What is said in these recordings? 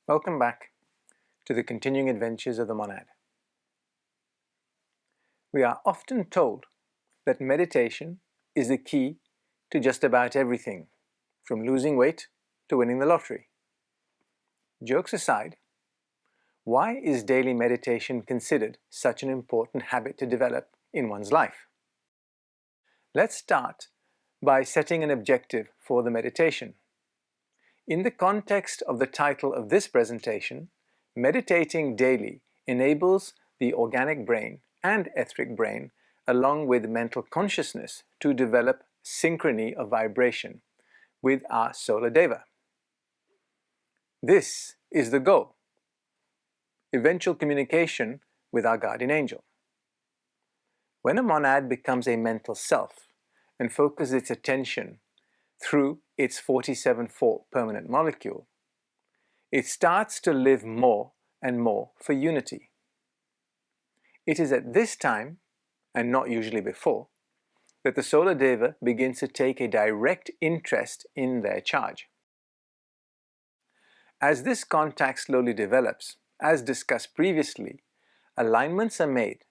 Welcome back to the continuing adventures of the monad. We are often told that meditation is the key to just about everything, from losing weight to winning the lottery. Jokes aside, why is daily meditation considered such an important habit to develop in one's life? Let's start by setting an objective for the meditation. In the context of the title of this presentation, meditating daily enables the organic brain and etheric brain, along with mental consciousness, to develop synchrony of vibration with our Solar Deva. This is the goal: eventual communication with our guardian angel. When a monad becomes a mental self and focuses its attention through its 47-fold permanent molecule, it starts to live more and more for unity. It is at this time, and not usually before, that the Solar Deva begins to take a direct interest in their charge. As this contact slowly develops, as discussed previously, alignments are made,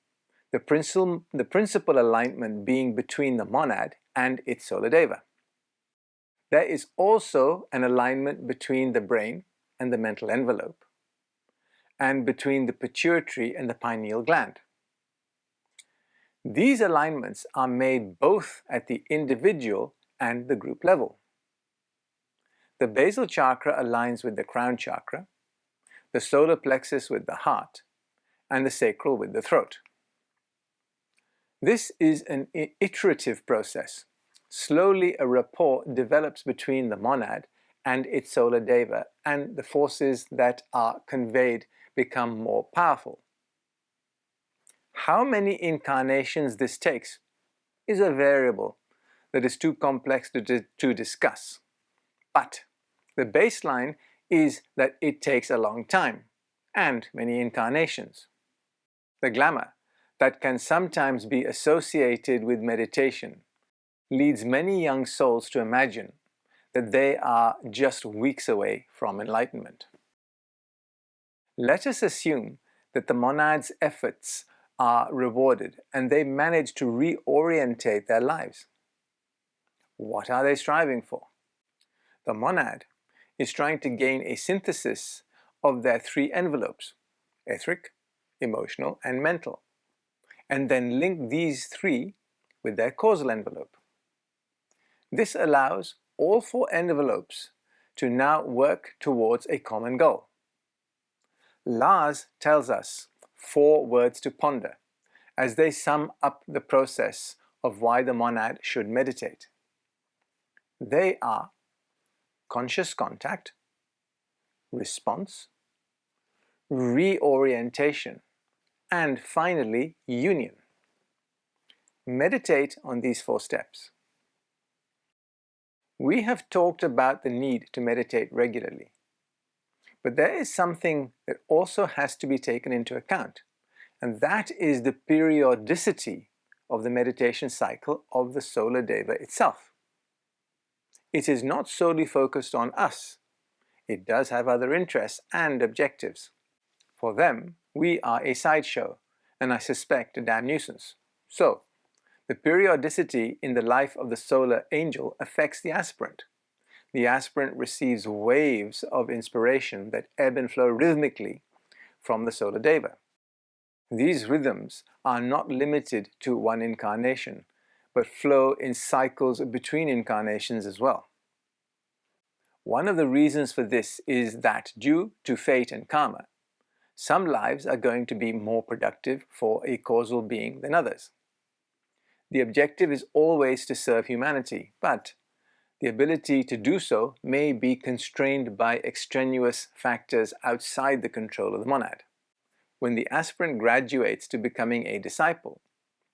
the principal alignment being between the monad and its Solar Deva. There is also an alignment between the brain and the mental envelope, and between the pituitary and the pineal gland. These alignments are made both at the individual and the group level. The basal chakra aligns with the crown chakra, the solar plexus with the heart, and the sacral with the throat. This is an iterative process. Slowly a rapport develops between the monad and its Solar Deva, and the forces that are conveyed become more powerful. How many incarnations this takes is a variable that is too complex to discuss. But the baseline is that it takes a long time and many incarnations. The glamour that can sometimes be associated with meditation leads many young souls to imagine that they are just weeks away from enlightenment. Let us assume that the monad's efforts are rewarded and they manage to reorientate their lives. What are they striving for? The monad is trying to gain a synthesis of their three envelopes: etheric, emotional, and mental, and then link these three with their causal envelope. This allows all four envelopes to now work towards a common goal. Lars tells us 4 words to ponder as they sum up the process of why the monad should meditate. They are conscious contact, response, reorientation, and finally union. Meditate on these 4 steps. We have talked about the need to meditate regularly, but there is something that also has to be taken into account, and that is the periodicity of the meditation cycle of the Solar Deva itself. It is not solely focused on us. It does have other interests and objectives. For them, we are a sideshow, and I suspect a damn nuisance. So, the periodicity in the life of the solar angel affects the aspirant. The aspirant receives waves of inspiration that ebb and flow rhythmically from the Solar Deva. These rhythms are not limited to one incarnation, but flow in cycles between incarnations as well. One of the reasons for this is that, due to fate and karma, some lives are going to be more productive for a causal being than others. The objective is always to serve humanity, but the ability to do so may be constrained by extraneous factors outside the control of the monad. When the aspirant graduates to becoming a disciple,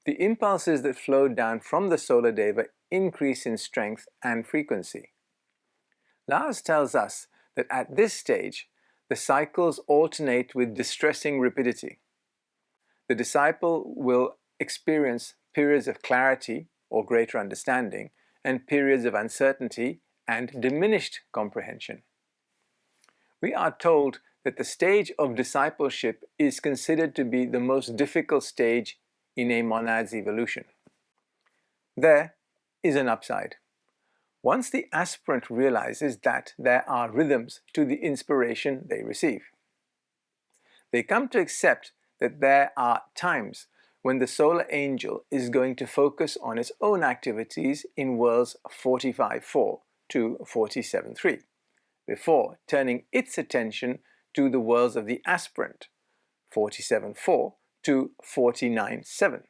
the impulses that flow down from the Solar Deva increase in strength and frequency. Lars tells us that at this stage, the cycles alternate with distressing rapidity. The disciple will experience periods of clarity or greater understanding, and periods of uncertainty and diminished comprehension. We are told that the stage of discipleship is considered to be the most difficult stage in a monad's evolution. There is an upside. Once the aspirant realizes that there are rhythms to the inspiration they receive, they come to accept that there are times when the solar angel is going to focus on its own activities in worlds 45.4 to 47.3, before turning its attention to the worlds of the aspirant, 47.4 to 49.7.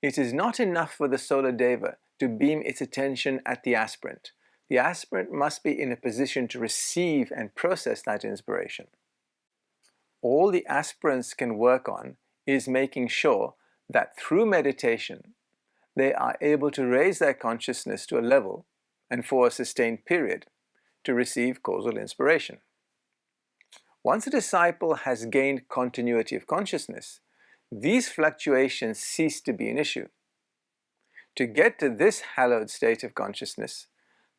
It is not enough for the Solar Deva to beam its attention at the aspirant. The aspirant must be in a position to receive and process that inspiration. All the aspirants can work on is making sure that through meditation they are able to raise their consciousness to a level, and for a sustained period, to receive causal inspiration. Once a disciple has gained continuity of consciousness, these fluctuations cease to be an issue. To get to this hallowed state of consciousness,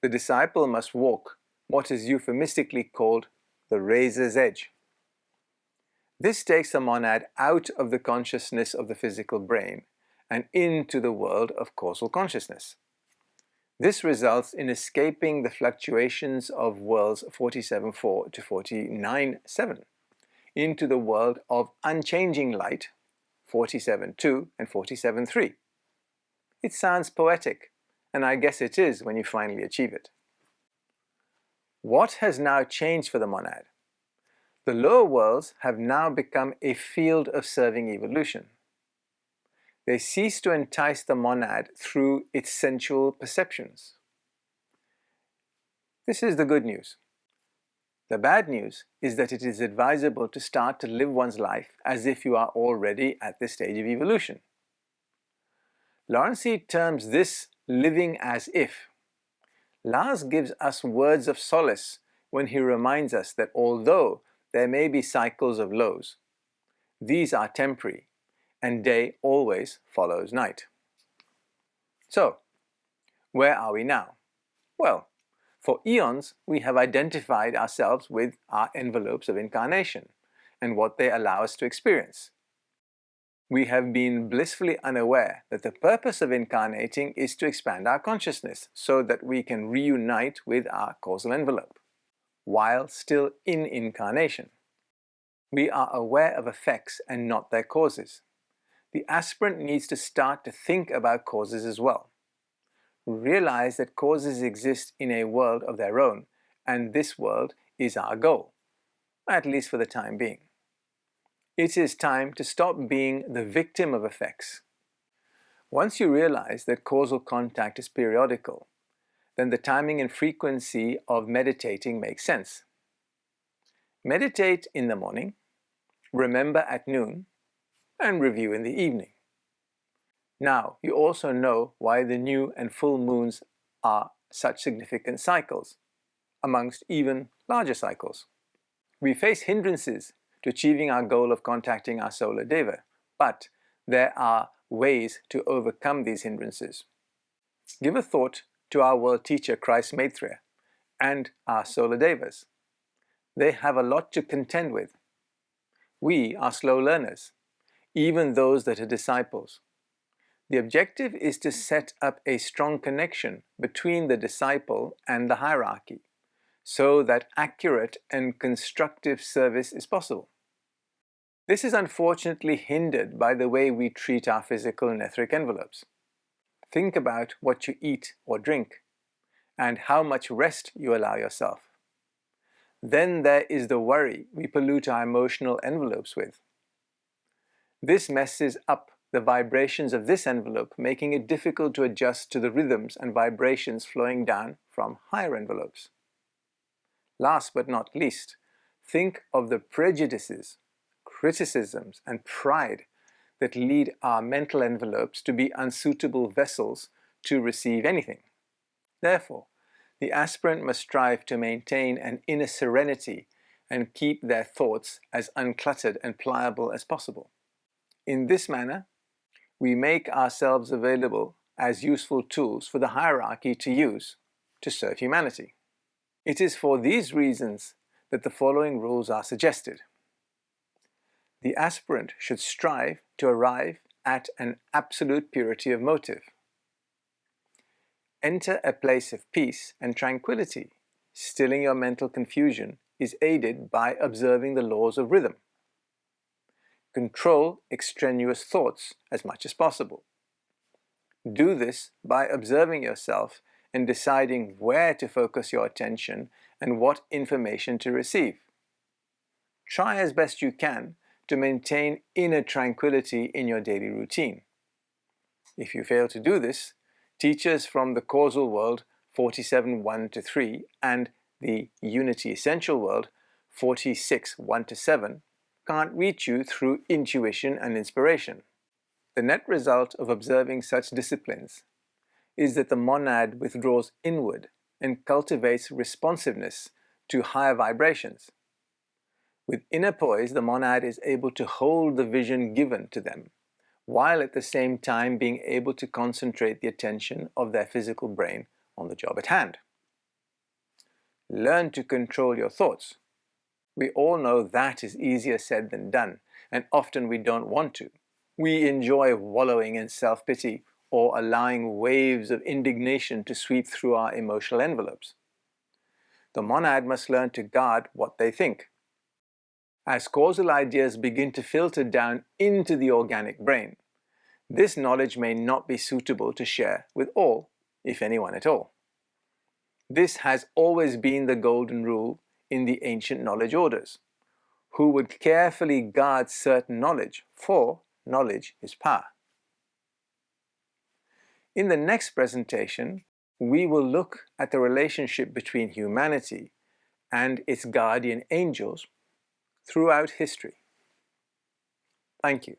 the disciple must walk what is euphemistically called the razor's edge. This takes a monad out of the consciousness of the physical brain and into the world of causal consciousness. This results in escaping the fluctuations of worlds 47.4 to 49.7 into the world of unchanging light, 47.2 and 47.3. It sounds poetic, and I guess it is when you finally achieve it. What has now changed for the monad? The lower worlds have now become a field of serving evolution. They cease to entice the monad through its sensual perceptions. This is the good news. The bad news is that it is advisable to start to live one's life as if you are already at this stage of evolution. Lawrence terms this living as if. Lars gives us words of solace when he reminds us that although there may be cycles of lows, these are temporary, and day always follows night. So, where are we now? Well, for eons we have identified ourselves with our envelopes of incarnation and what they allow us to experience. We have been blissfully unaware that the purpose of incarnating is to expand our consciousness so that we can reunite with our causal envelope, while still in incarnation. We are aware of effects and not their causes. The aspirant needs to start to think about causes as well. Realize that causes exist in a world of their own, and this world is our goal, at least for the time being. It is time to stop being the victim of effects. Once you realize that causal contact is periodical, then the timing and frequency of meditating makes sense. Meditate in the morning, remember at noon, and review in the evening. Now, you also know why the new and full moons are such significant cycles, amongst even larger cycles. We face hindrances to achieving our goal of contacting our Solar Deva, but there are ways to overcome these hindrances. Give a thought to our world teacher Christ Maitreya and our Solar Devas. They have a lot to contend with. We are slow learners, even those that are disciples. The objective is to set up a strong connection between the disciple and the hierarchy, so that accurate and constructive service is possible. This is unfortunately hindered by the way we treat our physical and etheric envelopes. Think about what you eat or drink, and how much rest you allow yourself. Then there is the worry we pollute our emotional envelopes with. This messes up the vibrations of this envelope, making it difficult to adjust to the rhythms and vibrations flowing down from higher envelopes. Last but not least, think of the prejudices, criticisms, and pride that lead our mental envelopes to be unsuitable vessels to receive anything. Therefore, the aspirant must strive to maintain an inner serenity and keep their thoughts as uncluttered and pliable as possible. In this manner, we make ourselves available as useful tools for the hierarchy to use to serve humanity. It is for these reasons that the following rules are suggested. The aspirant should strive to arrive at an absolute purity of motive. Enter a place of peace and tranquility. Stilling your mental confusion is aided by observing the laws of rhythm. Control extraneous thoughts as much as possible. Do this by observing yourself and deciding where to focus your attention and what information to receive. Try as best you can to maintain inner tranquility in your daily routine. If you fail to do this, teachers from the Causal World 47:1-3 and the Unity Essential World 46:1-7 can't reach you through intuition and inspiration. The net result of observing such disciplines is that the monad withdraws inward and cultivates responsiveness to higher vibrations. With inner poise, the monad is able to hold the vision given to them, while at the same time being able to concentrate the attention of their physical brain on the job at hand. Learn to control your thoughts. We all know that is easier said than done, and often we don't want to. We enjoy wallowing in self-pity or allowing waves of indignation to sweep through our emotional envelopes. The monad must learn to guard what they think. As causal ideas begin to filter down into the organic brain, this knowledge may not be suitable to share with all, if anyone at all. This has always been the golden rule in the ancient knowledge orders, who would carefully guard certain knowledge, for knowledge is power. In the next presentation, we will look at the relationship between humanity and its guardian angels throughout history. Thank you.